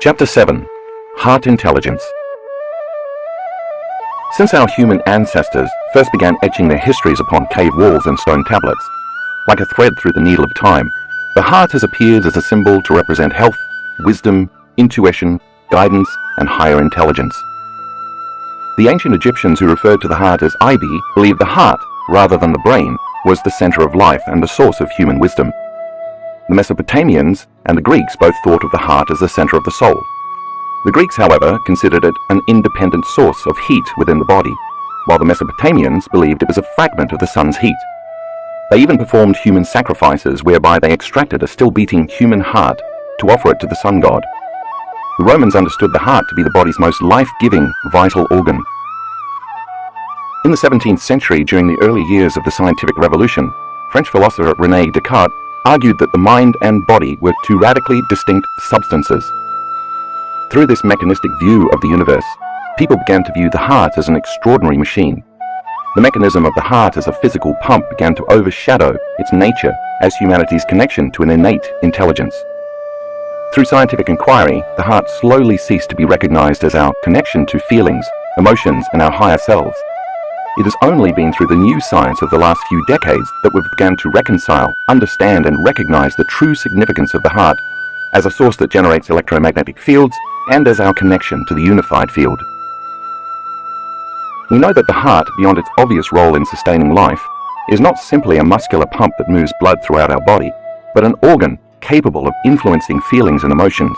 Chapter 7. Heart Intelligence. Since our human ancestors first began etching their histories upon cave walls and stone tablets, like a thread through the needle of time, the heart has appeared as a symbol to represent health, wisdom, intuition, guidance, and higher intelligence. The ancient Egyptians, who referred to the heart as Ibi, believed the heart, rather than the brain, was the center of life and the source of human wisdom. The Mesopotamians and the Greeks both thought of the heart as the center of the soul. The Greeks, however, considered it an independent source of heat within the body, while the Mesopotamians believed it was a fragment of the sun's heat. They even performed human sacrifices whereby they extracted a still-beating human heart to offer it to the sun god. The Romans understood the heart to be the body's most life-giving, vital organ. In the 17th century, during the early years of the scientific revolution, French philosopher René Descartes argued that the mind and body were two radically distinct substances. Through this mechanistic view of the universe, people began to view the heart as an extraordinary machine. The mechanism of the heart as a physical pump began to overshadow its nature as humanity's connection to an innate intelligence. Through scientific inquiry, the heart slowly ceased to be recognized as our connection to feelings, emotions, and our higher selves. It has only been through the new science of the last few decades that we've begun to reconcile, understand, and recognize the true significance of the heart as a source that generates electromagnetic fields and as our connection to the unified field. We know that the heart, beyond its obvious role in sustaining life, is not simply a muscular pump that moves blood throughout our body, but an organ capable of influencing feelings and emotions.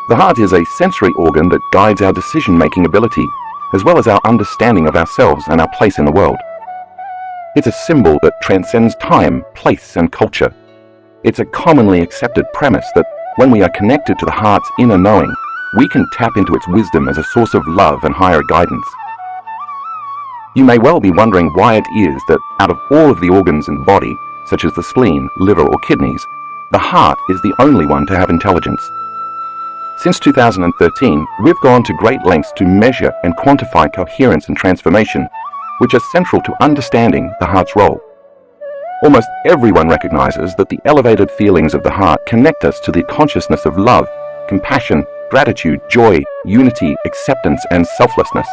The heart is a sensory organ that guides our decision-making ability, as well as our understanding of ourselves and our place in the world. It's a symbol that transcends time, place, and culture. It's a commonly accepted premise that when we are connected to the heart's inner knowing, we can tap into its wisdom as a source of love and higher guidance. You may well be wondering why it is that out of all of the organs in the body, such as the spleen, liver, or kidneys, the heart is the only one to have intelligence. Since 2013, we've gone to great lengths to measure and quantify coherence and transformation, which are central to understanding the heart's role. Almost everyone recognizes that the elevated feelings of the heart connect us to the consciousness of love, compassion, gratitude, joy, unity, acceptance, and selflessness.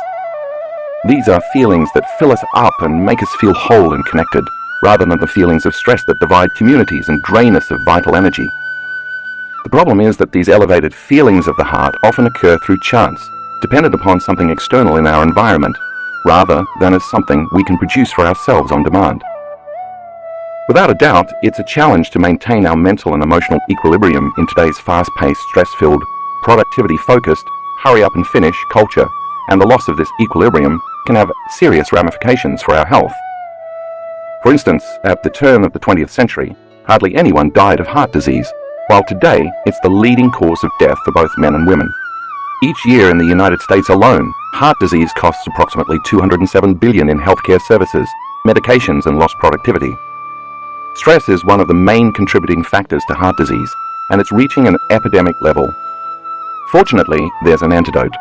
These are feelings that fill us up and make us feel whole and connected, rather than the feelings of stress that divide communities and drain us of vital energy. The problem is that these elevated feelings of the heart often occur through chance, dependent upon something external in our environment, rather than as something we can produce for ourselves on demand. Without a doubt, it's a challenge to maintain our mental and emotional equilibrium in today's fast-paced, stress-filled, productivity-focused, hurry-up-and-finish culture, and the loss of this equilibrium can have serious ramifications for our health. For instance, at the turn of the 20th century, hardly anyone died of heart disease, while today it's the leading cause of death for both men and women. Each year in the United States alone, heart disease costs approximately $207 billion in healthcare services, medications, and lost productivity. Stress is one of the main contributing factors to heart disease, and it's reaching an epidemic level. Fortunately, there's an antidote.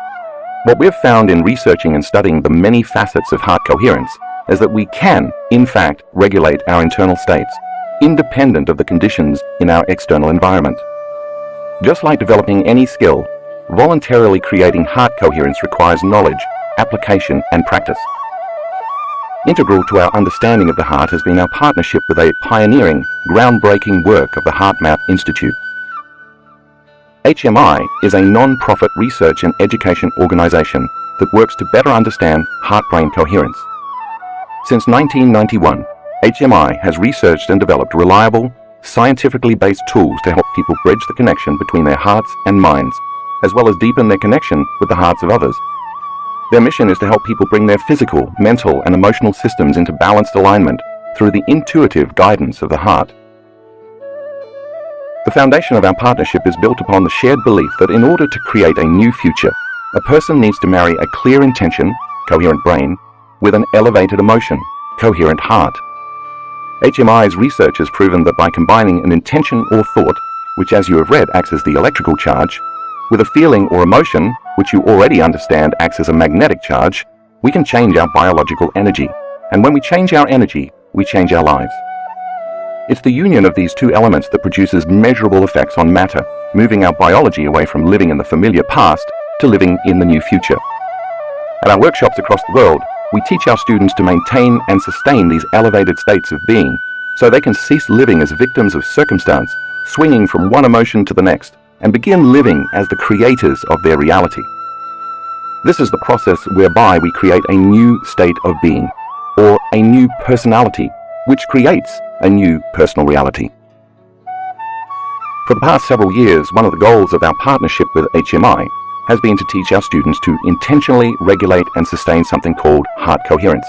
What we've found in researching and studying the many facets of heart coherence is that we can, in fact, regulate our internal states, independent of the conditions in our external environment. Just like developing any skill, voluntarily creating heart coherence requires knowledge, application, and practice. Integral to our understanding of the heart has been our partnership with a pioneering, groundbreaking work of the HeartMath Institute. HMI is a non-profit research and education organization that works to better understand heart-brain coherence. Since 1991, HMI has researched and developed reliable, scientifically based tools to help people bridge the connection between their hearts and minds, as well as deepen their connection with the hearts of others. Their mission is to help people bring their physical, mental, and emotional systems into balanced alignment through the intuitive guidance of the heart. The foundation of our partnership is built upon the shared belief that in order to create a new future, a person needs to marry a clear intention, coherent brain, with an elevated emotion, coherent heart. HMI's research has proven that by combining an intention or thought, which as you have read acts as the electrical charge, with a feeling or emotion, which you already understand acts as a magnetic charge, we can change our biological energy. And when we change our energy, we change our lives. It's the union of these two elements that produces measurable effects on matter, moving our biology away from living in the familiar past to living in the new future. At our workshops across the world, we teach our students to maintain and sustain these elevated states of being so they can cease living as victims of circumstance, swinging from one emotion to the next, and begin living as the creators of their reality. This is the process whereby we create a new state of being, or a new personality, which creates a new personal reality. For the past several years, one of the goals of our partnership with HMI has been to teach our students to intentionally regulate and sustain something called heart coherence.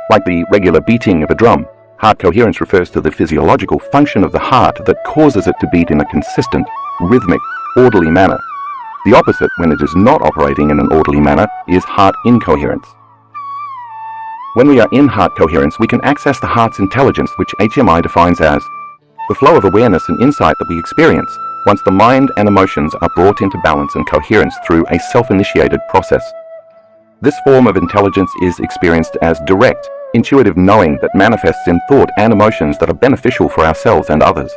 Like the regular beating of a drum, heart coherence refers to the physiological function of the heart that causes it to beat in a consistent, rhythmic, orderly manner. The opposite, when it is not operating in an orderly manner, is heart incoherence. When we are in heart coherence, we can access the heart's intelligence, which HMI defines as the flow of awareness and insight that we experience once the mind and emotions are brought into balance and coherence through a self-initiated process. This form of intelligence is experienced as direct, intuitive knowing that manifests in thought and emotions that are beneficial for ourselves and others.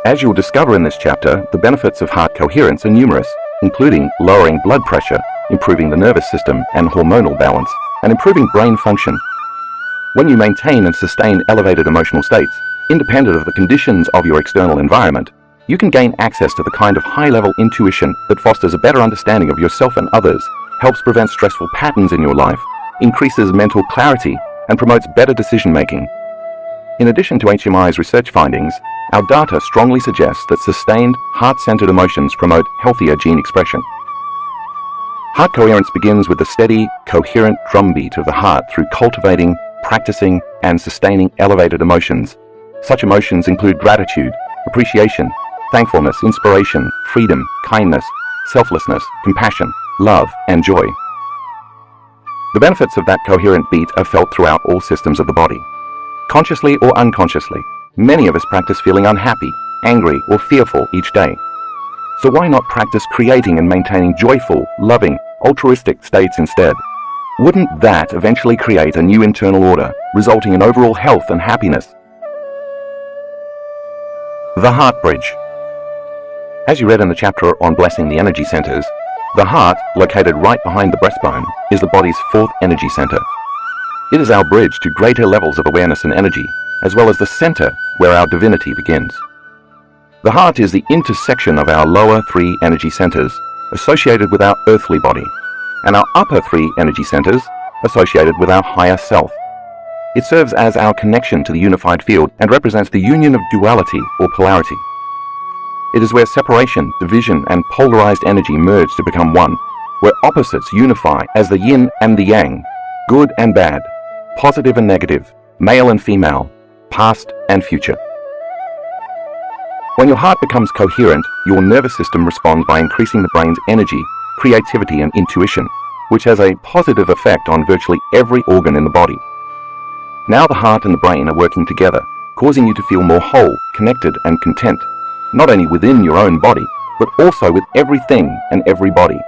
As you'll discover in this chapter, the benefits of heart coherence are numerous, including lowering blood pressure, improving the nervous system and hormonal balance, and improving brain function. When you maintain and sustain elevated emotional states, independent of the conditions of your external environment, you can gain access to the kind of high-level intuition that fosters a better understanding of yourself and others, helps prevent stressful patterns in your life, increases mental clarity, and promotes better decision-making. In addition to HMI's research findings, our data strongly suggests that sustained, heart-centered emotions promote healthier gene expression. Heart coherence begins with the steady, coherent drumbeat of the heart through cultivating, practicing, and sustaining elevated emotions. Such emotions include gratitude, appreciation, thankfulness, inspiration, freedom, kindness, selflessness, compassion, love, and joy. The benefits of that coherent beat are felt throughout all systems of the body. Consciously or unconsciously, many of us practice feeling unhappy, angry, or fearful each day. So why not practice creating and maintaining joyful, loving, altruistic states instead? Wouldn't that eventually create a new internal order, resulting in overall health and happiness? The Heart Bridge. As you read in the chapter on blessing the energy centers, the heart, located right behind the breastbone, is the body's fourth energy center. It is our bridge to greater levels of awareness and energy, as well as the center where our divinity begins. The heart is the intersection of our lower three energy centers, associated with our earthly body, and our upper three energy centers, associated with our higher self. It serves as our connection to the unified field and represents the union of duality or polarity. It is where separation, division, and polarized energy merge to become one, where opposites unify as the yin and the yang, good and bad, positive and negative, male and female, past and future. When your heart becomes coherent, your nervous system responds by increasing the brain's energy, creativity, and intuition, which has a positive effect on virtually every organ in the body. Now the heart and the brain are working together, causing you to feel more whole, connected, and content, not only within your own body, but also with everything and everybody.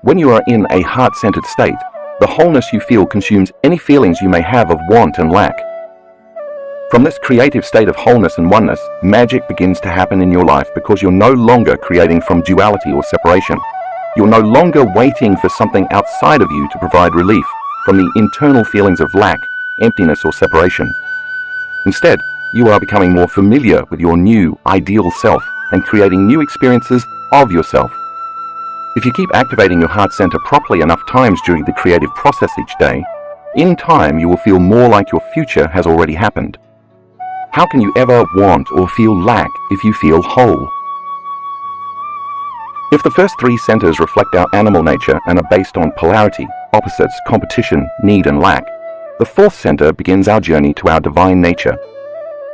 When you are in a heart-centered state, the wholeness you feel consumes any feelings you may have of want and lack. From this creative state of wholeness and oneness, magic begins to happen in your life because you're no longer creating from duality or separation. You're no longer waiting for something outside of you to provide relief from the internal feelings of lack, emptiness, or separation. Instead, you are becoming more familiar with your new, ideal self and creating new experiences of yourself. If you keep activating your heart center properly enough times during the creative process each day, in time you will feel more like your future has already happened. How can you ever want or feel lack if you feel whole? If the first three centers reflect our animal nature and are based on polarity, opposites, competition, need, and lack, the fourth center begins our journey to our divine nature.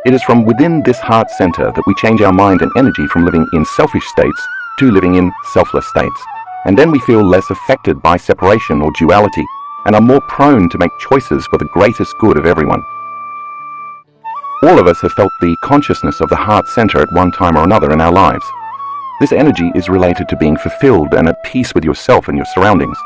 It is from within this heart center that we change our mind and energy from living in selfish states to living in selfless states. And then we feel less affected by separation or duality and are more prone to make choices for the greatest good of everyone. All of us have felt the consciousness of the heart center at one time or another in our lives. This energy is related to being fulfilled and at peace with yourself and your surroundings.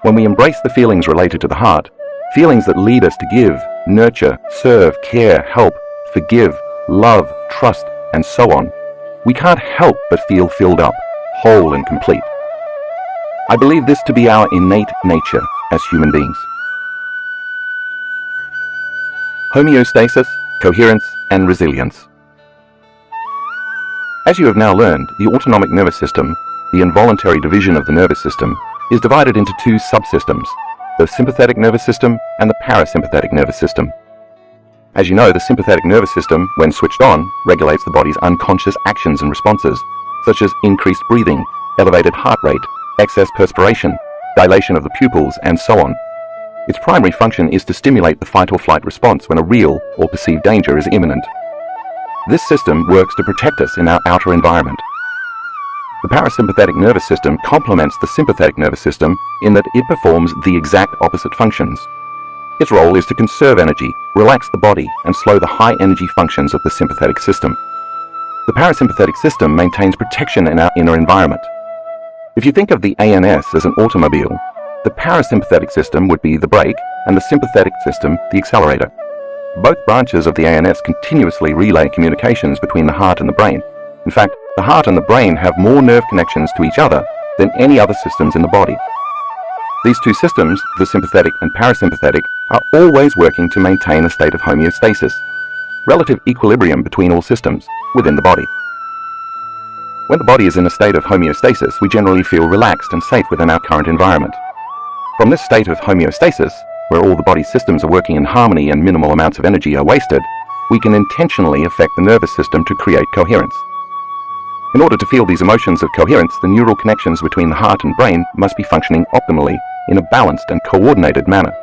When we embrace the feelings related to the heart, feelings that lead us to give, nurture, serve, care, help, forgive, love, trust, and so on, we can't help but feel filled up, whole and complete. I believe this to be our innate nature as human beings. Homeostasis, coherence, and resilience. As you have now learned, the autonomic nervous system, the involuntary division of the nervous system, is divided into two subsystems, the sympathetic nervous system and the parasympathetic nervous system. As you know, the sympathetic nervous system, when switched on, regulates the body's unconscious actions and responses, such as increased breathing, elevated heart rate, excess perspiration, dilation of the pupils, and so on. Its primary function is to stimulate the fight or flight response when a real or perceived danger is imminent. This system works to protect us in our outer environment. The parasympathetic nervous system complements the sympathetic nervous system in that it performs the exact opposite functions. Its role is to conserve energy, relax the body, and slow the high energy functions of the sympathetic system. The parasympathetic system maintains protection in our inner environment. If you think of the ANS as an automobile, the parasympathetic system would be the brake and the sympathetic system the accelerator. Both branches of the ANS continuously relay communications between the heart and the brain. In fact, the heart and the brain have more nerve connections to each other than any other systems in the body. These two systems, the sympathetic and parasympathetic, are always working to maintain a state of homeostasis, relative equilibrium between all systems within the body. When the body is in a state of homeostasis, we generally feel relaxed and safe within our current environment. From this state of homeostasis, where all the body's systems are working in harmony and minimal amounts of energy are wasted, we can intentionally affect the nervous system to create coherence. In order to feel these emotions of coherence, the neural connections between the heart and brain must be functioning optimally in a balanced and coordinated manner.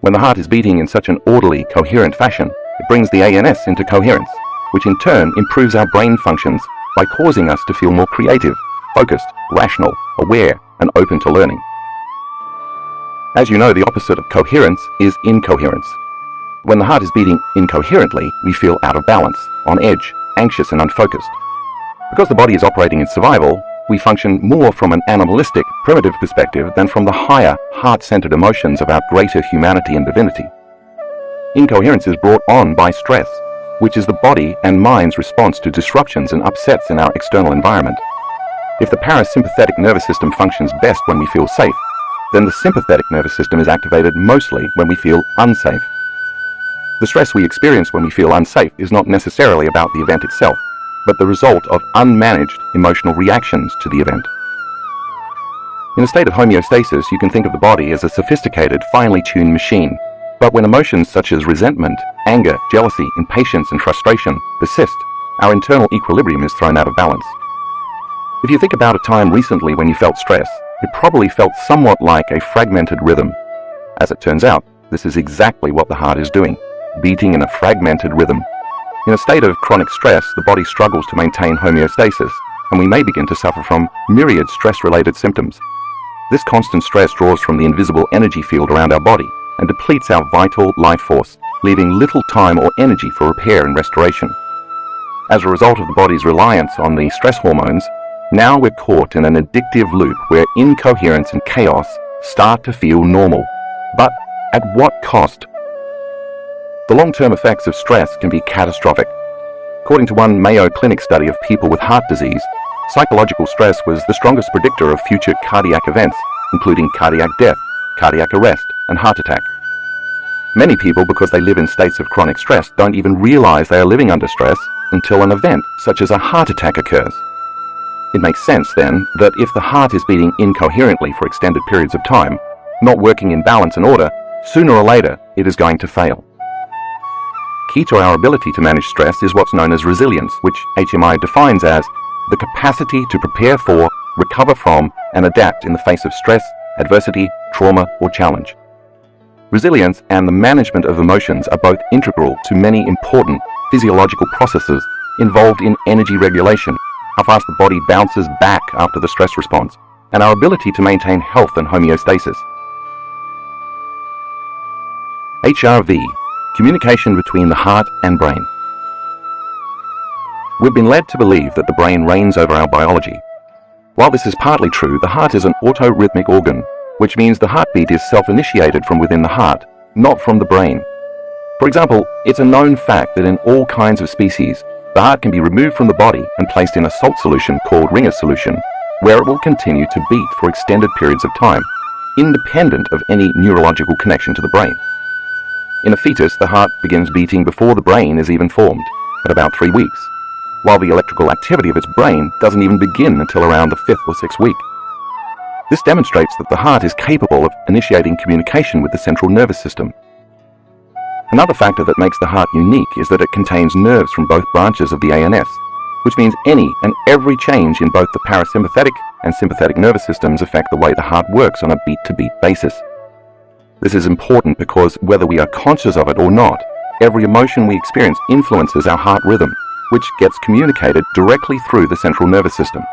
When the heart is beating in such an orderly, coherent fashion, it brings the ANS into coherence, which in turn improves our brain functions by causing us to feel more creative, focused, rational, aware, and open to learning. As you know, the opposite of coherence is incoherence. When the heart is beating incoherently, we feel out of balance, on edge, anxious and unfocused. Because the body is operating in survival, we function more from an animalistic, primitive perspective than from the higher, heart-centered emotions of our greater humanity and divinity. Incoherence is brought on by stress, which is the body and mind's response to disruptions and upsets in our external environment. If the parasympathetic nervous system functions best when we feel safe, then the sympathetic nervous system is activated mostly when we feel unsafe. The stress we experience when we feel unsafe is not necessarily about the event itself, but the result of unmanaged emotional reactions to the event. In a state of homeostasis, you can think of the body as a sophisticated, finely tuned machine. But when emotions such as resentment, anger, jealousy, impatience, and frustration persist, our internal equilibrium is thrown out of balance. If you think about a time recently when you felt stress, it probably felt somewhat like a fragmented rhythm. As it turns out, this is exactly what the heart is doing, beating in a fragmented rhythm. In a state of chronic stress, the body struggles to maintain homeostasis, and we may begin to suffer from myriad stress-related symptoms. This constant stress draws from the invisible energy field around our body and depletes our vital life force, leaving little time or energy for repair and restoration. As a result of the body's reliance on the stress hormones, now we're caught in an addictive loop where incoherence and chaos start to feel normal. But at what cost? The long-term effects of stress can be catastrophic. According to one Mayo Clinic study of people with heart disease, psychological stress was the strongest predictor of future cardiac events, including cardiac death, cardiac arrest, and heart attack. Many people, because they live in states of chronic stress, don't even realize they are living under stress until an event such as a heart attack occurs. It makes sense, then, that if the heart is beating incoherently for extended periods of time, not working in balance and order, sooner or later it is going to fail. Key to our ability to manage stress is what's known as resilience, which HMI defines as the capacity to prepare for, recover from, and adapt in the face of stress, adversity, trauma, or challenge. Resilience and the management of emotions are both integral to many important physiological processes involved in energy regulation, how fast the body bounces back after the stress response, and our ability to maintain health and homeostasis. HRV, communication between the heart and brain. We've been led to believe that the brain reigns over our biology. While this is partly true, the heart is an autorhythmic organ, which means the heartbeat is self-initiated from within the heart, not from the brain. For example, it's a known fact that in all kinds of species, The heart can be removed from the body and placed in a salt solution called Ringer's solution, where it will continue to beat for extended periods of time, independent of any neurological connection to the brain. In a fetus, the heart begins beating before the brain is even formed, at about 3 weeks, while the electrical activity of its brain doesn't even begin until around the 5th or 6th week. This demonstrates that the heart is capable of initiating communication with the central nervous system. Another factor that makes the heart unique is that it contains nerves from both branches of the ANS, which means any and every change in both the parasympathetic and sympathetic nervous systems affect the way the heart works on a beat-to-beat basis. This is important because whether we are conscious of it or not, every emotion we experience influences our heart rhythm, which gets communicated directly through the central nervous system.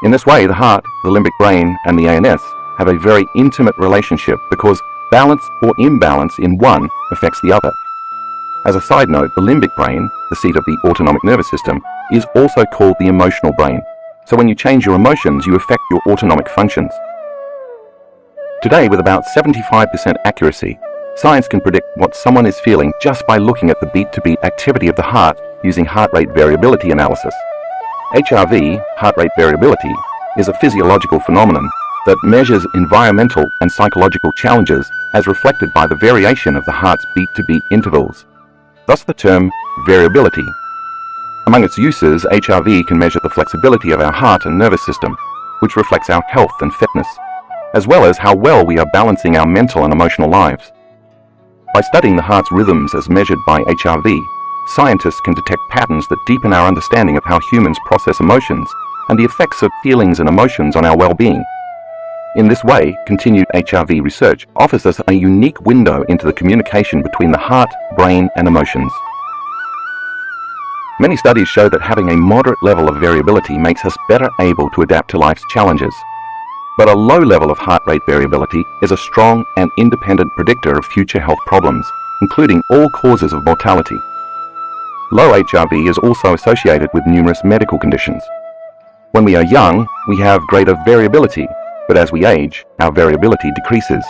In this way, the heart, the limbic brain, and the ANS have a very intimate relationship because balance or imbalance in one affects the other. As a side note, the limbic brain, the seat of the autonomic nervous system, is also called the emotional brain. So when you change your emotions, you affect your autonomic functions. Today, with about 75% accuracy, science can predict what someone is feeling just by looking at the beat-to-beat activity of the heart using heart rate variability analysis. HRV, heart rate variability, is a physiological phenomenon that measures environmental and psychological challenges as reflected by the variation of the heart's beat-to-beat intervals. Thus the term variability. Among its uses, HRV can measure the flexibility of our heart and nervous system, which reflects our health and fitness, as well as how well we are balancing our mental and emotional lives. By studying the heart's rhythms as measured by HRV, scientists can detect patterns that deepen our understanding of how humans process emotions and the effects of feelings and emotions on our well-being. In this way, continued HRV research offers us a unique window into the communication between the heart, brain, and emotions. Many studies show that having a moderate level of variability makes us better able to adapt to life's challenges. But a low level of heart rate variability is a strong and independent predictor of future health problems, including all causes of mortality. Low HRV is also associated with numerous medical conditions. When we are young, we have greater variability, but as we age, our variability decreases.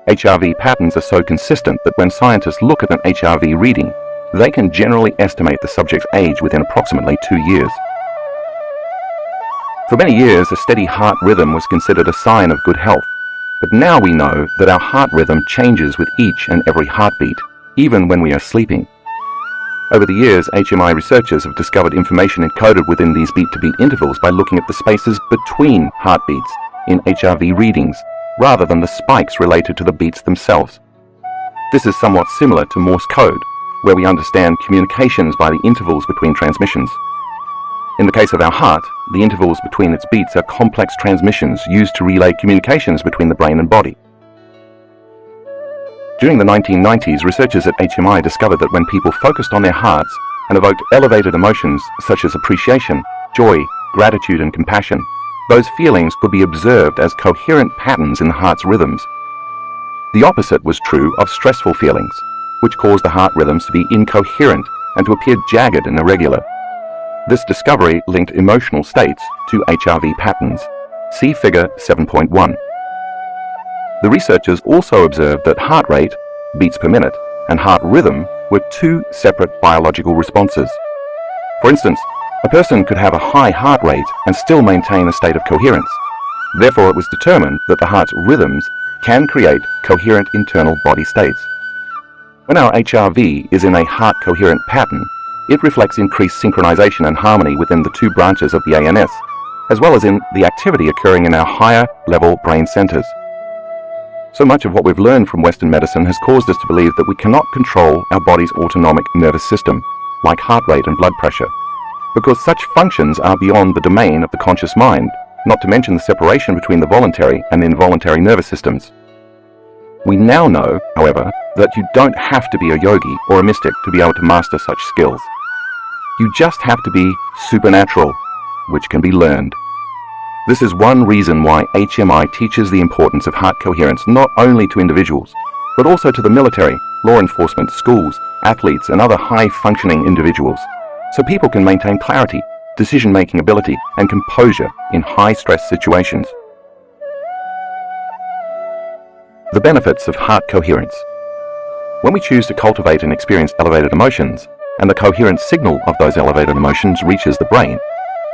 HRV patterns are so consistent that when scientists look at an HRV reading, they can generally estimate the subject's age within approximately 2 years. For many years, a steady heart rhythm was considered a sign of good health, but now we know that our heart rhythm changes with each and every heartbeat, even when we are sleeping. Over the years, HMI researchers have discovered information encoded within these beat-to-beat intervals by looking at the spaces between heartbeats in HRV readings, rather than the spikes related to the beats themselves. This is somewhat similar to Morse code, where we understand communications by the intervals between transmissions. In the case of our heart, the intervals between its beats are complex transmissions used to relay communications between the brain and body. During the 1990s, researchers at HMI discovered that when people focused on their hearts and evoked elevated emotions such as appreciation, joy, gratitude, and compassion, those feelings could be observed as coherent patterns in the heart's rhythms. The opposite was true of stressful feelings, which caused the heart rhythms to be incoherent and to appear jagged and irregular. This discovery linked emotional states to HRV patterns. See Figure 7.1. The researchers also observed that heart rate, beats per minute, and heart rhythm were two separate biological responses. For instance, a person could have a high heart rate and still maintain a state of coherence. Therefore, it was determined that the heart's rhythms can create coherent internal body states. When our HRV is in a heart-coherent pattern, it reflects increased synchronization and harmony within the two branches of the ANS, as well as in the activity occurring in our higher-level brain centers. So much of what we've learned from Western medicine has caused us to believe that we cannot control our body's autonomic nervous system, like heart rate and blood pressure, because such functions are beyond the domain of the conscious mind, not to mention the separation between the voluntary and involuntary nervous systems. We now know, however, that you don't have to be a yogi or a mystic to be able to master such skills. You just have to be supernatural, which can be learned. This is one reason why HMI teaches the importance of heart coherence not only to individuals, but also to the military, law enforcement, schools, athletes, and other high-functioning individuals, so people can maintain clarity, decision-making ability, and composure in high-stress situations. The benefits of heart coherence. When we choose to cultivate and experience elevated emotions, and the coherent signal of those elevated emotions reaches the brain.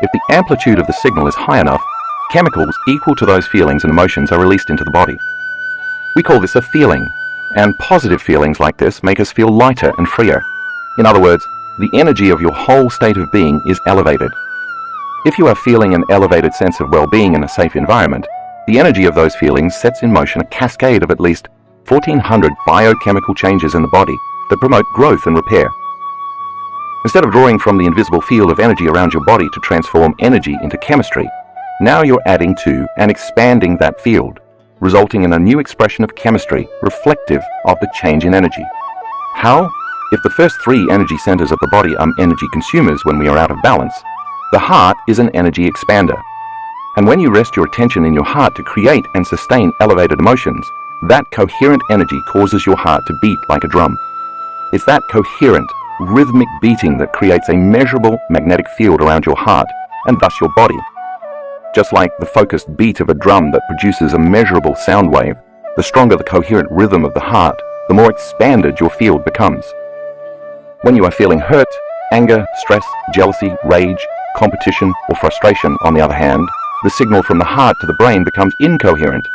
If the amplitude of the signal is high enough, chemicals equal to those feelings and emotions are released into the body. We call this a feeling, and positive feelings like this make us feel lighter and freer. In other words, the energy of your whole state of being is elevated. If you are feeling an elevated sense of well-being in a safe environment, the energy of those feelings sets in motion a cascade of at least 1,400 biochemical changes in the body that promote growth and repair. Instead of drawing from the invisible field of energy around your body to transform energy into chemistry, now you're adding to and expanding that field, resulting in a new expression of chemistry reflective of the change in energy. How? If the first three energy centers of the body are energy consumers when we are out of balance, the heart is an energy expander. And when you rest your attention in your heart to create and sustain elevated emotions, that coherent energy causes your heart to beat like a drum. It's that coherent, rhythmic beating that creates a measurable magnetic field around your heart and thus your body. Just like the focused beat of a drum that produces a measurable sound wave, the stronger the coherent rhythm of the heart, the more expanded your field becomes. When you are feeling hurt, anger, stress, jealousy, rage, competition, or frustration, on the other hand, the signal from the heart to the brain becomes incoherent,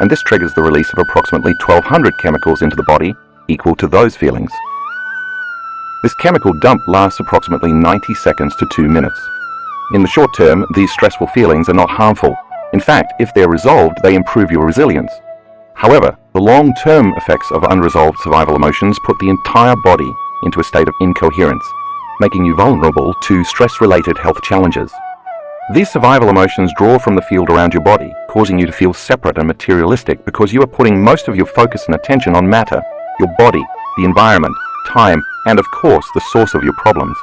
and this triggers the release of approximately 1,200 chemicals into the body, equal to those feelings. This chemical dump lasts approximately 90 seconds to 2 minutes. In the short term, these stressful feelings are not harmful. In fact, if they're resolved, they improve your resilience. However, the long-term effects of unresolved survival emotions put the entire body into a state of incoherence, making you vulnerable to stress-related health challenges. These survival emotions draw from the field around your body, causing you to feel separate and materialistic because you are putting most of your focus and attention on matter, your body, the environment, time, and of course the source of your problems.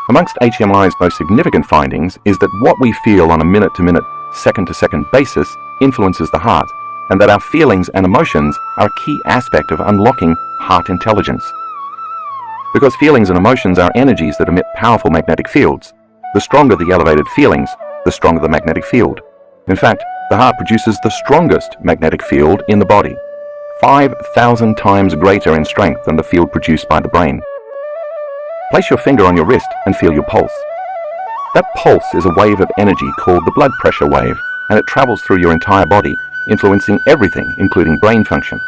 Amongst HMI's most significant findings is that what we feel on a minute-to-minute, second-to-second basis influences the heart, and that our feelings and emotions are a key aspect of unlocking heart intelligence. Because feelings and emotions are energies that emit powerful magnetic fields, the stronger the elevated feelings, the stronger the magnetic field. In fact, the heart produces the strongest magnetic field in the body, 5,000 times greater in strength than the field produced by the brain. Place your finger on your wrist and feel your pulse. That pulse is a wave of energy called the blood pressure wave, and it travels through your entire body, influencing everything, including brain function.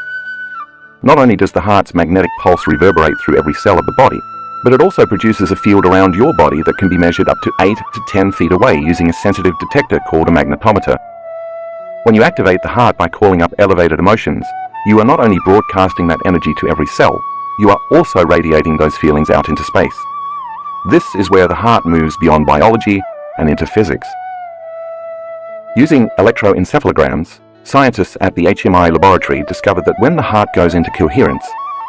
Not only does the heart's magnetic pulse reverberate through every cell of the body, but it also produces a field around your body that can be measured up to 8 to 10 feet away using a sensitive detector called a magnetometer. When you activate the heart by calling up elevated emotions, you are not only broadcasting that energy to every cell, you are also radiating those feelings out into space. This is where the heart moves beyond biology and into physics. Using electroencephalograms, scientists at the HMI laboratory discovered that when the heart goes into coherence,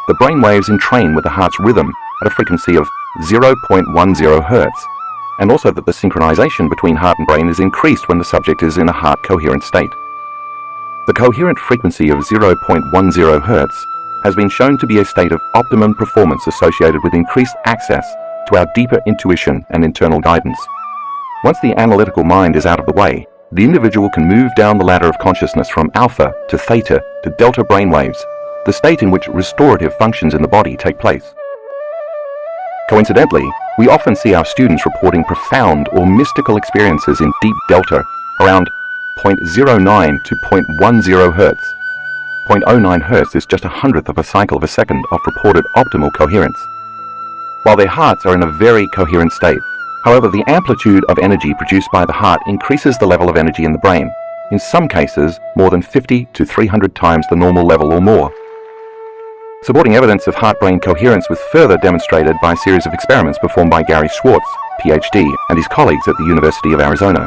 the brain waves entrain with the heart's rhythm at a frequency of 0.10 Hz, and also that the synchronization between heart and brain is increased when the subject is in a heart coherent state. The coherent frequency of 0.10 Hz has been shown to be a state of optimum performance associated with increased access to our deeper intuition and internal guidance. Once the analytical mind is out of the way, the individual can move down the ladder of consciousness from alpha to theta to delta brainwaves, the state in which restorative functions in the body take place. Coincidentally, we often see our students reporting profound or mystical experiences in deep delta around 0.09 to 0.10 Hz. 0.09 Hz is just 1/100th of a cycle of a second of reported optimal coherence. While their hearts are in a very coherent state, however, the amplitude of energy produced by the heart increases the level of energy in the brain, in some cases more than 50 to 300 times the normal level or more. Supporting evidence of heart-brain coherence was further demonstrated by a series of experiments performed by Gary Schwartz, PhD, and his colleagues at the University of Arizona.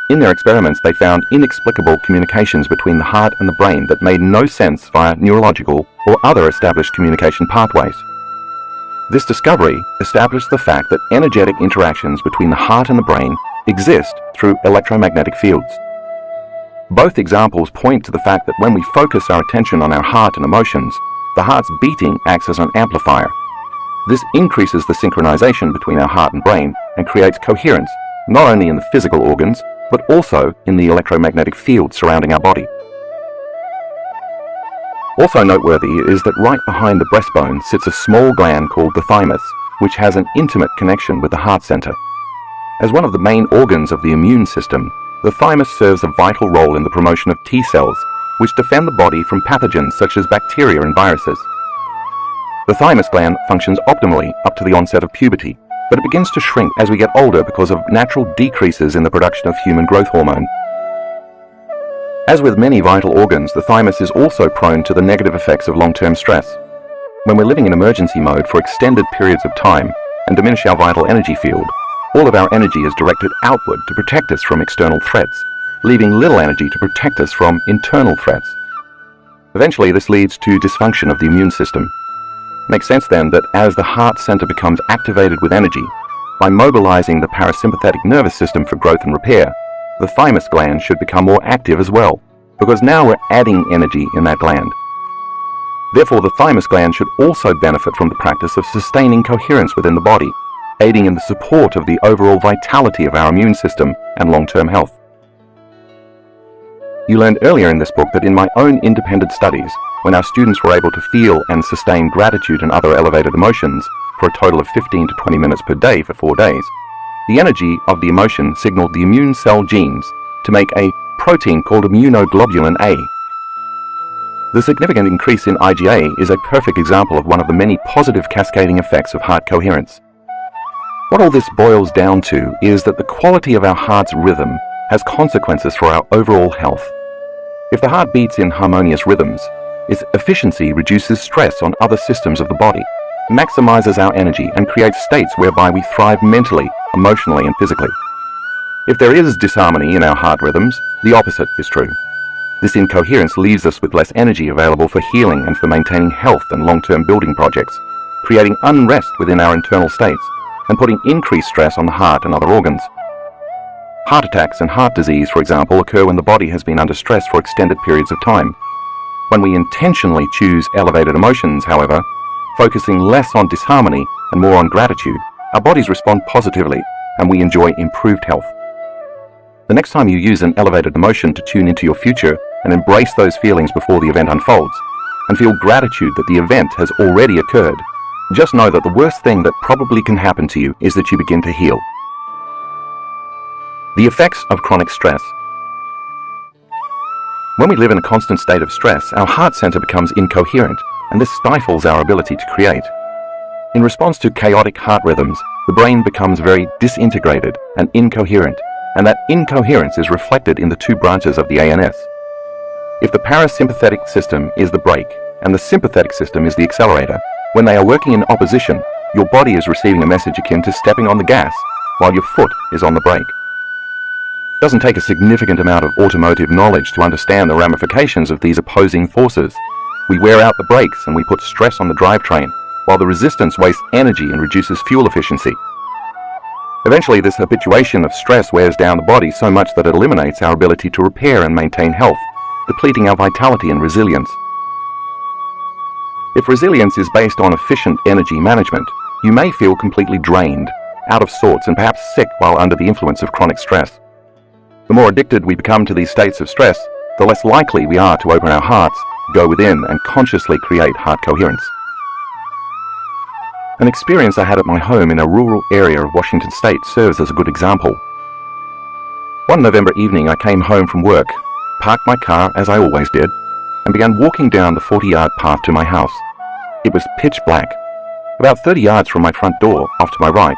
In their experiments, they found inexplicable communications between the heart and the brain that made no sense via neurological or other established communication pathways. This discovery established the fact that energetic interactions between the heart and the brain exist through electromagnetic fields. Both examples point to the fact that when we focus our attention on our heart and emotions, the heart's beating acts as an amplifier. This increases the synchronization between our heart and brain and creates coherence, not only in the physical organs, but also in the electromagnetic field surrounding our body. Also noteworthy is that right behind the breastbone sits a small gland called the thymus, which has an intimate connection with the heart center. As one of the main organs of the immune system, the thymus serves a vital role in the promotion of T cells, which defend the body from pathogens such as bacteria and viruses. The thymus gland functions optimally up to the onset of puberty, but it begins to shrink as we get older because of natural decreases in the production of human growth hormone. As with many vital organs, the thymus is also prone to the negative effects of long-term stress. When we're living in emergency mode for extended periods of time and diminish our vital energy field, all of our energy is directed outward to protect us from external threats, leaving little energy to protect us from internal threats. Eventually, this leads to dysfunction of the immune system. It makes sense then that as the heart center becomes activated with energy, by mobilizing the parasympathetic nervous system for growth and repair, the thymus gland should become more active as well, because now we're adding energy in that gland. Therefore, the thymus gland should also benefit from the practice of sustaining coherence within the body, aiding in the support of the overall vitality of our immune system and long-term health. You learned earlier in this book that in my own independent studies, when our students were able to feel and sustain gratitude and other elevated emotions for a total of 15 to 20 minutes per day for 4 days, the energy of the emotion signaled the immune cell genes to make a protein called immunoglobulin A. The significant increase in IgA is a perfect example of one of the many positive cascading effects of heart coherence. What all this boils down to is that the quality of our heart's rhythm has consequences for our overall health. If the heart beats in harmonious rhythms, its efficiency reduces stress on other systems of the body, maximizes our energy, and creates states whereby we thrive mentally, emotionally, and physically. If there is disharmony in our heart rhythms, the opposite is true. This incoherence leaves us with less energy available for healing and for maintaining health and long-term building projects, creating unrest within our internal states, and putting increased stress on the heart and other organs. Heart attacks and heart disease, for example, occur when the body has been under stress for extended periods of time. When we intentionally choose elevated emotions, however, focusing less on disharmony and more on gratitude, our bodies respond positively and we enjoy improved health. The next time you use an elevated emotion to tune into your future and embrace those feelings before the event unfolds, and feel gratitude that the event has already occurred, just know that the worst thing that probably can happen to you is that you begin to heal. The effects of chronic stress. When we live in a constant state of stress, our heart center becomes incoherent, and this stifles our ability to create. In response to chaotic heart rhythms, the brain becomes very disintegrated and incoherent, and that incoherence is reflected in the two branches of the ANS. If the parasympathetic system is the brake and the sympathetic system is the accelerator, when they are working in opposition, your body is receiving a message akin to stepping on the gas while your foot is on the brake. It doesn't take a significant amount of automotive knowledge to understand the ramifications of these opposing forces. We wear out the brakes and we put stress on the drivetrain, while the resistance wastes energy and reduces fuel efficiency. Eventually, this habituation of stress wears down the body so much that it eliminates our ability to repair and maintain health, depleting our vitality and resilience. If resilience is based on efficient energy management, you may feel completely drained, out of sorts, and perhaps sick while under the influence of chronic stress. The more addicted we become to these states of stress, the less likely we are to open our hearts, go within, and consciously create heart coherence. An experience I had at my home in a rural area of Washington State serves as a good example. One November evening, I came home from work, parked my car as I always did, and began walking down the 40-yard path to my house. It was pitch black. About 30 yards from my front door, off to my right,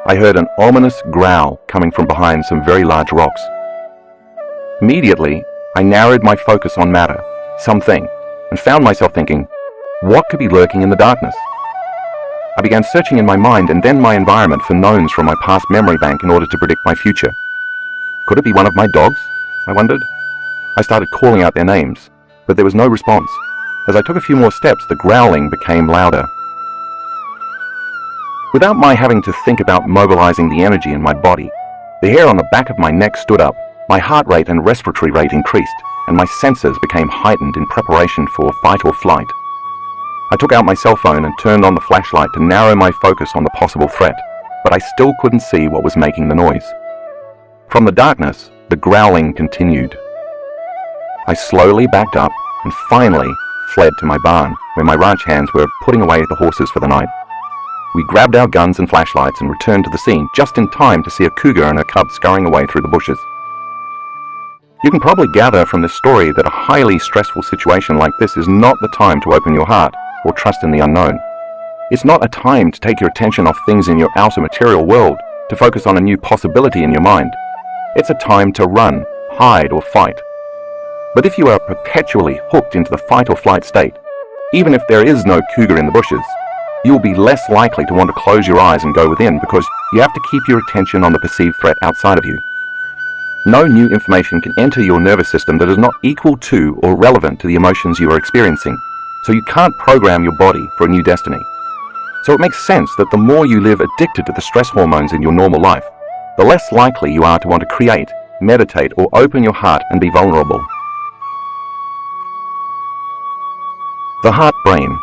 I heard an ominous growl coming from behind some very large rocks. Immediately, I narrowed my focus on matter, something, and found myself thinking, what could be lurking in the darkness? I began searching in my mind and then my environment for knowns from my past memory bank in order to predict my future. Could it be one of my dogs? I wondered. I started calling out their names, but there was no response. As I took a few more steps, the growling became louder. Without my having to think about mobilizing the energy in my body, the hair on the back of my neck stood up, my heart rate and respiratory rate increased, and my senses became heightened in preparation for fight or flight. I took out my cell phone and turned on the flashlight to narrow my focus on the possible threat, but I still couldn't see what was making the noise. From the darkness, the growling continued. I slowly backed up and finally fled to my barn, where my ranch hands were putting away the horses for the night. we grabbed our guns and flashlights and returned to the scene just in time to see a cougar and her cub scurrying away through the bushes. You can probably gather from this story that a highly stressful situation like this is not the time to open your heart or trust in the unknown. It's not a time to take your attention off things in your outer material world to focus on a new possibility in your mind. It's a time to run, hide, or fight. But if you are perpetually hooked into the fight or flight state, even if there is no cougar in the bushes, you will be less likely to want to close your eyes and go within because you have to keep your attention on the perceived threat outside of you. No new information can enter your nervous system that is not equal to or relevant to the emotions you are experiencing, so you can't program your body for a new destiny. So it makes sense that the more you live addicted to the stress hormones in your normal life, the less likely you are to want to create, meditate, or open your heart and be vulnerable. The heart-brain.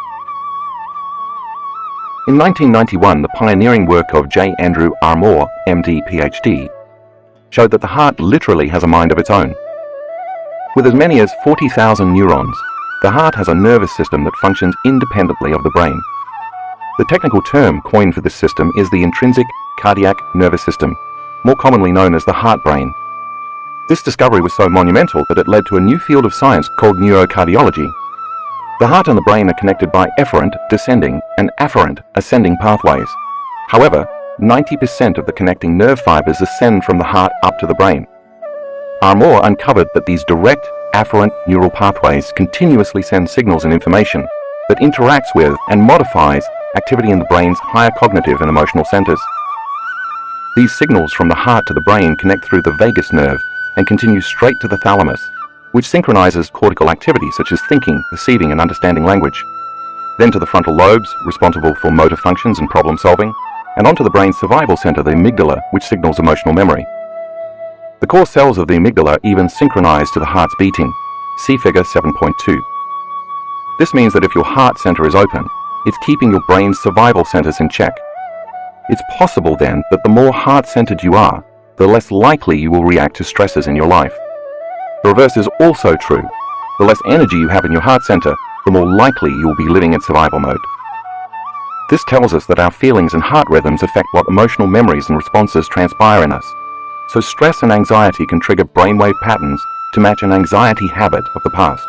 In 1991, the pioneering work of J. Andrew Armour, MD, PhD, showed that the heart literally has a mind of its own. With as many as 40,000 neurons, the heart has a nervous system that functions independently of the brain. The technical term coined for this system is the intrinsic cardiac nervous system, more commonly known as the heart-brain. This discovery was so monumental that it led to a new field of science called neurocardiology. The heart and the brain are connected by efferent descending and afferent ascending pathways. However, 90% of the connecting nerve fibers ascend from the heart up to the brain. Armour uncovered that these direct afferent neural pathways continuously send signals and information that interacts with and modifies activity in the brain's higher cognitive and emotional centers. These signals from the heart to the brain connect through the vagus nerve and continue straight to the thalamus, which synchronizes cortical activity such as thinking, perceiving, and understanding language. Then to the frontal lobes, responsible for motor functions and problem solving, and onto the brain's survival center, the amygdala, which signals emotional memory. The core cells of the amygdala even synchronize to the heart's beating. See figure 7.2. This means that if your heart center is open, it's keeping your brain's survival centers in check. It's possible then that the more heart-centered you are, the less likely you will react to stresses in your life. The reverse is also true. The less energy you have in your heart center, the more likely you will be living in survival mode. This tells us that our feelings and heart rhythms affect what emotional memories and responses transpire in us. So stress and anxiety can trigger brainwave patterns to match an anxiety habit of the past.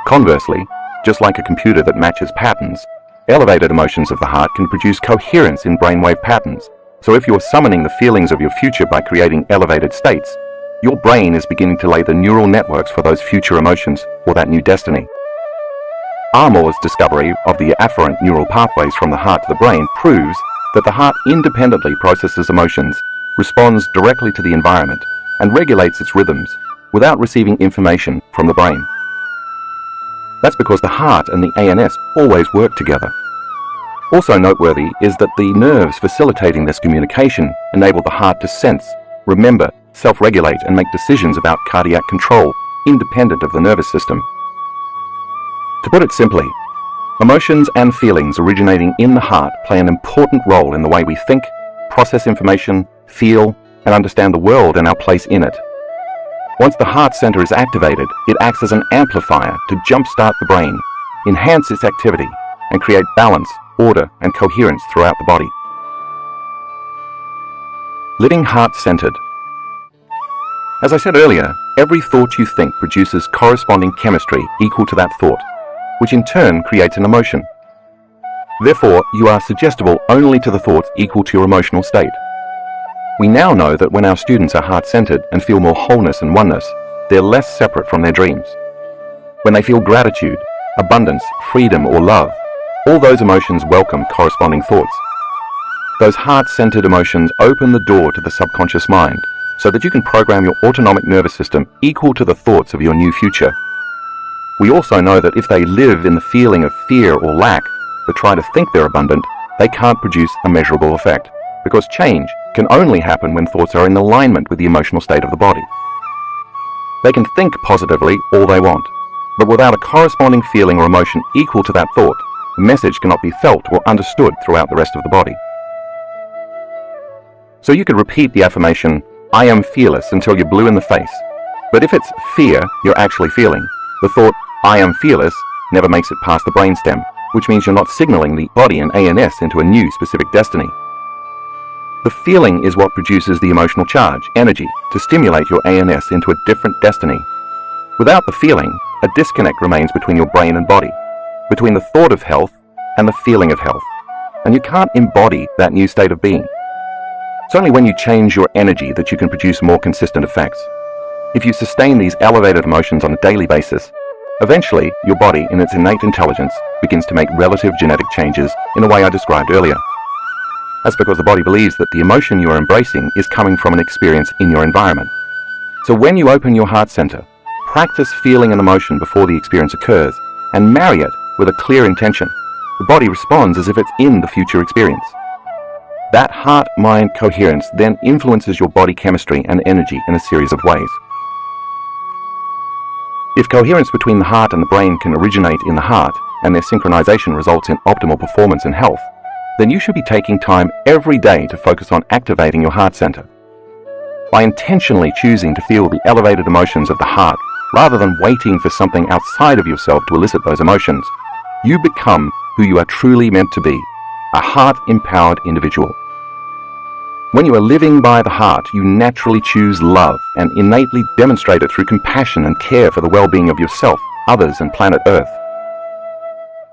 Conversely, just like a computer that matches patterns, elevated emotions of the heart can produce coherence in brainwave patterns. So if you're summoning the feelings of your future by creating elevated states, your brain is beginning to lay the neural networks for those future emotions or that new destiny. Armour's discovery of the afferent neural pathways from the heart to the brain proves that the heart independently processes emotions, responds directly to the environment, and regulates its rhythms without receiving information from the brain. That's because the heart and the ANS always work together. Also noteworthy is that the nerves facilitating this communication enable the heart to sense, remember, self-regulate, and make decisions about cardiac control, independent of the nervous system. To put it simply, emotions and feelings originating in the heart play an important role in the way we think, process information, feel, and understand the world and our place in it. Once the heart center is activated, it acts as an amplifier to jumpstart the brain, enhance its activity, and create balance, order, and coherence throughout the body. Living heart-centered. As I said earlier, every thought you think produces corresponding chemistry equal to that thought, which in turn creates an emotion. Therefore, you are suggestible only to the thoughts equal to your emotional state. We now know that when our students are heart-centered and feel more wholeness and oneness, they're less separate from their dreams. When they feel gratitude, abundance, freedom, or love, all those emotions welcome corresponding thoughts. Those heart-centered emotions open the door to the subconscious mind so that you can program your autonomic nervous system equal to the thoughts of your new future. We also know that if they live in the feeling of fear or lack, but try to think they're abundant, they can't produce a measurable effect, because change can only happen when thoughts are in alignment with the emotional state of the body. They can think positively all they want, but without a corresponding feeling or emotion equal to that thought, the message cannot be felt or understood throughout the rest of the body. So you could repeat the affirmation, "I am fearless," until you're blue in the face. But if it's fear you're actually feeling, the thought, "I am fearless," never makes it past the brainstem, which means you're not signaling the body and ANS into a new specific destiny. The feeling is what produces the emotional charge, energy, to stimulate your ANS into a different destiny. Without the feeling, a disconnect remains between your brain and body, between the thought of health and the feeling of health, and you can't embody that new state of being. It's only when you change your energy that you can produce more consistent effects. If you sustain these elevated emotions on a daily basis, eventually your body, in its innate intelligence, begins to make relative genetic changes in the way I described earlier. That's because the body believes that the emotion you are embracing is coming from an experience in your environment. So when you open your heart center, practice feeling an emotion before the experience occurs, and marry it with a clear intention, the body responds as if it's in the future experience. That heart-mind coherence then influences your body chemistry and energy in a series of ways. If coherence between the heart and the brain can originate in the heart, and their synchronization results in optimal performance and health, then you should be taking time every day to focus on activating your heart center. By intentionally choosing to feel the elevated emotions of the heart, rather than waiting for something outside of yourself to elicit those emotions, you become who you are truly meant to be, a heart-empowered individual. When you are living by the heart, you naturally choose love and innately demonstrate it through compassion and care for the well-being of yourself, others, and planet Earth.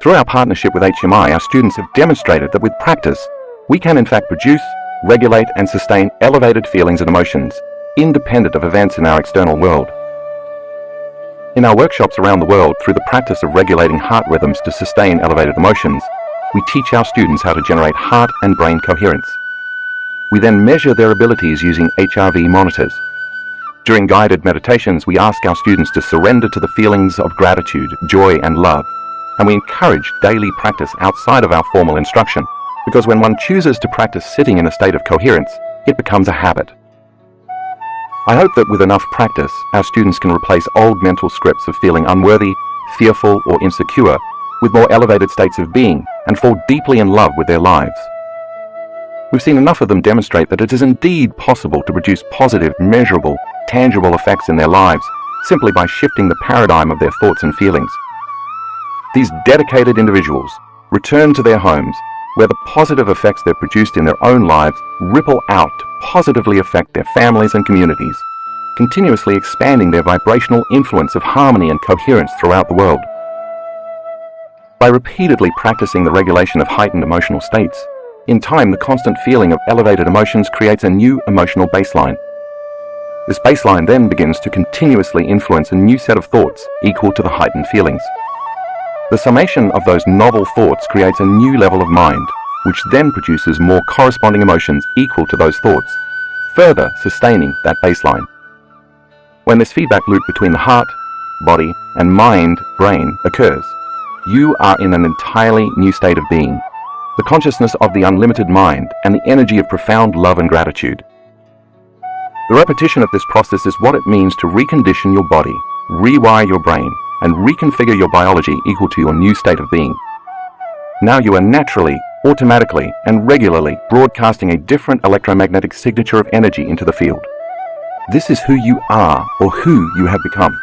Through our partnership with HMI, our students have demonstrated that with practice, we can in fact produce, regulate, and sustain elevated feelings and emotions, independent of events in our external world. In our workshops around the world, through the practice of regulating heart rhythms to sustain elevated emotions, we teach our students how to generate heart and brain coherence. We then measure their abilities using HRV monitors. During guided meditations, we ask our students to surrender to the feelings of gratitude, joy, and love, and we encourage daily practice outside of our formal instruction, because when one chooses to practice sitting in a state of coherence, it becomes a habit. I hope that with enough practice, our students can replace old mental scripts of feeling unworthy, fearful, or insecure with more elevated states of being and fall deeply in love with their lives. We've seen enough of them demonstrate that it is indeed possible to produce positive, measurable, tangible effects in their lives simply by shifting the paradigm of their thoughts and feelings. These dedicated individuals return to their homes where the positive effects they've produced in their own lives ripple out to positively affect their families and communities, continuously expanding their vibrational influence of harmony and coherence throughout the world. By repeatedly practicing the regulation of heightened emotional states, in time the constant feeling of elevated emotions creates a new emotional baseline. This baseline then begins to continuously influence a new set of thoughts equal to the heightened feelings. The summation of those novel thoughts creates a new level of mind, which then produces more corresponding emotions equal to those thoughts, further sustaining that baseline. When this feedback loop between the heart, body, and mind-brain occurs, you are in an entirely new state of being, the consciousness of the unlimited mind and the energy of profound love and gratitude. The repetition of this process is what it means to recondition your body, rewire your brain, and reconfigure your biology equal to your new state of being. Now you are naturally, automatically, and regularly broadcasting a different electromagnetic signature of energy into the field. This is who you are, or who you have become.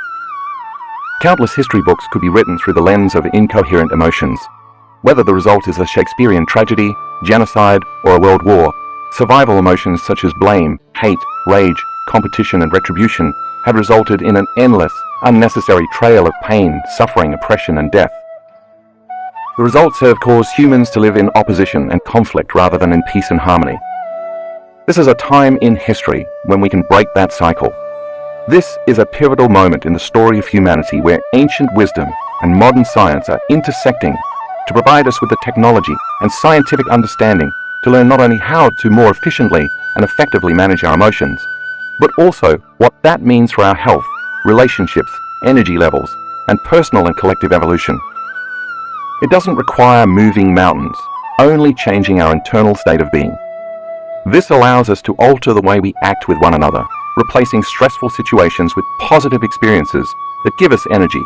Countless history books could be written through the lens of incoherent emotions. Whether the result is a Shakespearean tragedy, genocide, or a world war, survival emotions such as blame, hate, rage, competition, and retribution have resulted in an endless, unnecessary trail of pain, suffering, oppression, and death. The results have caused humans to live in opposition and conflict rather than in peace and harmony. This is a time in history when we can break that cycle. This is a pivotal moment in the story of humanity where ancient wisdom and modern science are intersecting to provide us with the technology and scientific understanding to learn not only how to more efficiently and effectively manage our emotions, but also what that means for our health, relationships, energy levels, and personal and collective evolution. It doesn't require moving mountains, only changing our internal state of being. This allows us to alter the way we act with one another, replacing stressful situations with positive experiences that give us energy,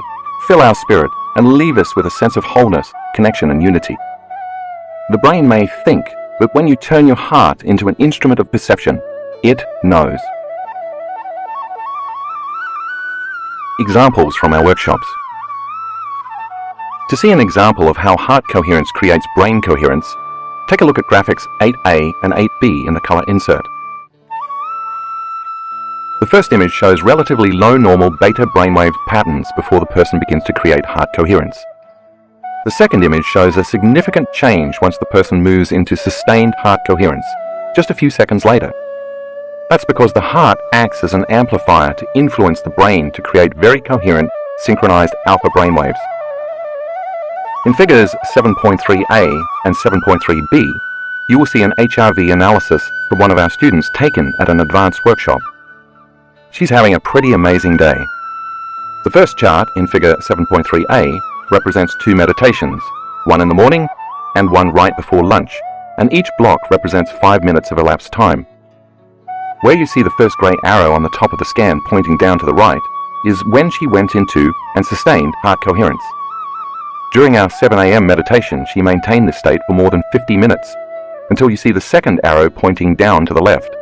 fill our spirit, and leave us with a sense of wholeness, connection, and unity. The brain may think, but when you turn your heart into an instrument of perception, it knows. Examples from our workshops. To see an example of how heart coherence creates brain coherence, take a look at graphics 8A and 8B in the color insert. The first image shows relatively low normal beta brainwave patterns before the person begins to create heart coherence. The second image shows a significant change once the person moves into sustained heart coherence, just a few seconds later. That's because the heart acts as an amplifier to influence the brain to create very coherent, synchronized alpha brainwaves. In figures 7.3a and 7.3b, you will see an HRV analysis from one of our students taken at an advanced workshop. She's having a pretty amazing day. The first chart in figure 7.3a represents 2 meditations, one in the morning and one right before lunch, and each block represents 5 minutes of elapsed time. Where you see the first grey arrow on the top of the scan pointing down to the right is when she went into and sustained heart coherence. During our 7 a.m. meditation, she maintained this state for more than 50 minutes, until you see the second arrow pointing down to the left.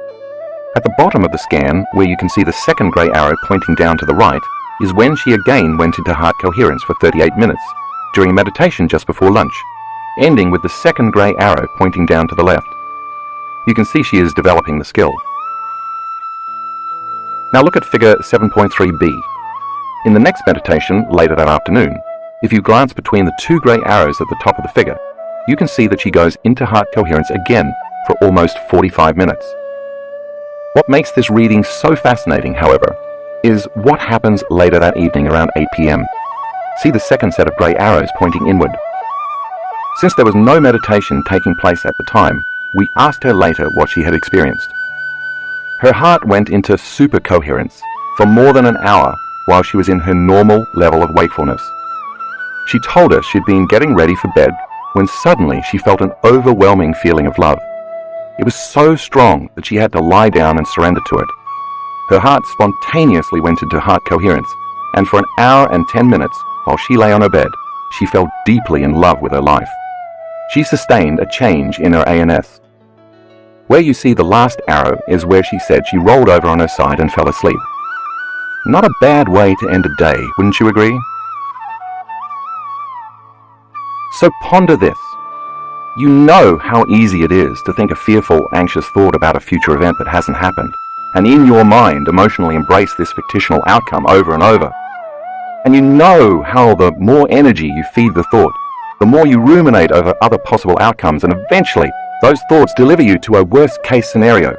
At the bottom of the scan, where you can see the second grey arrow pointing down to the right, is when she again went into heart coherence for 38 minutes, during a meditation just before lunch, ending with the second grey arrow pointing down to the left. You can see she is developing the skill. Now look at figure 7.3b. In the next meditation, later that afternoon, if you glance between the 2 grey arrows at the top of the figure, you can see that she goes into heart coherence again for almost 45 minutes. What makes this reading so fascinating, however, is what happens later that evening around 8 p.m. See the second set of grey arrows pointing inward. Since there was no meditation taking place at the time, we asked her later what she had experienced. Her heart went into super coherence for more than an hour while she was in her normal level of wakefulness. She told us she'd been getting ready for bed when suddenly she felt an overwhelming feeling of love. It was so strong that she had to lie down and surrender to it. Her heart spontaneously went into heart coherence, and for an hour and 10 minutes, while she lay on her bed, she fell deeply in love with her life. She sustained a change in her ANS. Where you see the last arrow is where she said she rolled over on her side and fell asleep. Not a bad way to end a day, wouldn't you agree? So ponder this. You know how easy it is to think a fearful, anxious thought about a future event that hasn't happened, and in your mind emotionally embrace this fictional outcome over and over. And you know how the more energy you feed the thought, the more you ruminate over other possible outcomes, and eventually those thoughts deliver you to a worst-case scenario.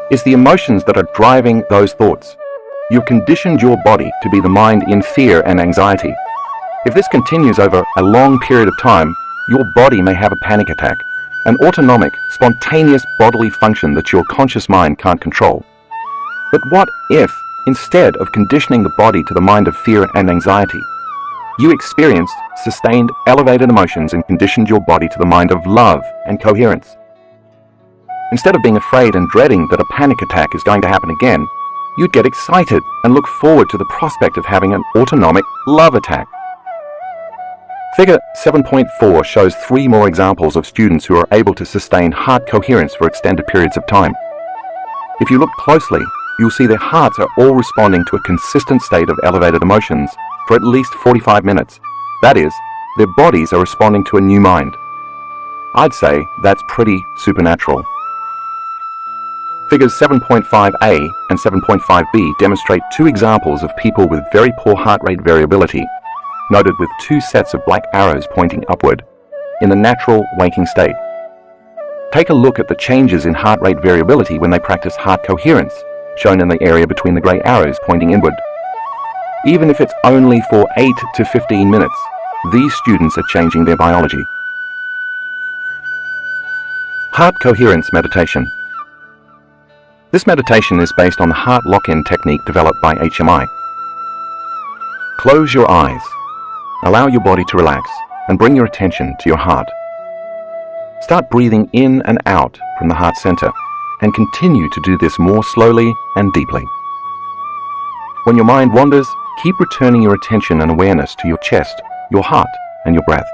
It's the emotions that are driving those thoughts. You've conditioned your body to be the mind in fear and anxiety. If this continues over a long period of time, your body may have a panic attack, an autonomic, spontaneous bodily function that your conscious mind can't control. But what if, instead of conditioning the body to the mind of fear and anxiety, you experienced sustained elevated emotions and conditioned your body to the mind of love and coherence? Instead of being afraid and dreading that a panic attack is going to happen again, you'd get excited and look forward to the prospect of having an autonomic love attack. Figure 7.4 shows 3 more examples of students who are able to sustain heart coherence for extended periods of time. If you look closely, you'll see their hearts are all responding to a consistent state of elevated emotions for at least 45 minutes. That is, their bodies are responding to a new mind. I'd say that's pretty supernatural. Figures 7.5a and 7.5b demonstrate 2 examples of people with very poor heart rate variability, noted with 2 sets of black arrows pointing upward, in the natural waking state. Take a look at the changes in heart rate variability when they practice heart coherence, shown in the area between the grey arrows pointing inward. Even if it's only for 8 to 15 minutes, these students are changing their biology. Heart coherence meditation. This meditation is based on the heart lock-in technique developed by HMI. Close your eyes. Allow your body to relax and bring your attention to your heart. Start breathing in and out from the heart center and continue to do this more slowly and deeply. When your mind wanders, keep returning your attention and awareness to your chest, your heart, and your breath.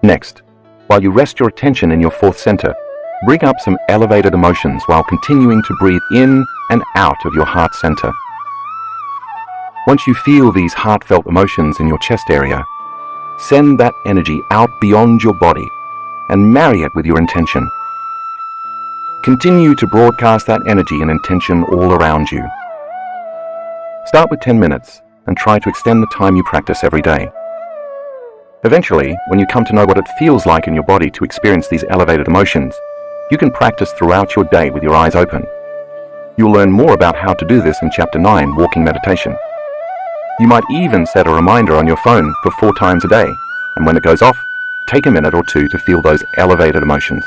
Next, while you rest your attention in your 4th center, bring up some elevated emotions while continuing to breathe in and out of your heart center. Once you feel these heartfelt emotions in your chest area, send that energy out beyond your body and marry it with your intention. Continue to broadcast that energy and intention all around you. Start with 10 minutes and try to extend the time you practice every day. Eventually, when you come to know what it feels like in your body to experience these elevated emotions, you can practice throughout your day with your eyes open. You'll learn more about how to do this in Chapter 9, Walking Meditation. You might even set a reminder on your phone for 4 times a day, and when it goes off, take a minute or two to feel those elevated emotions.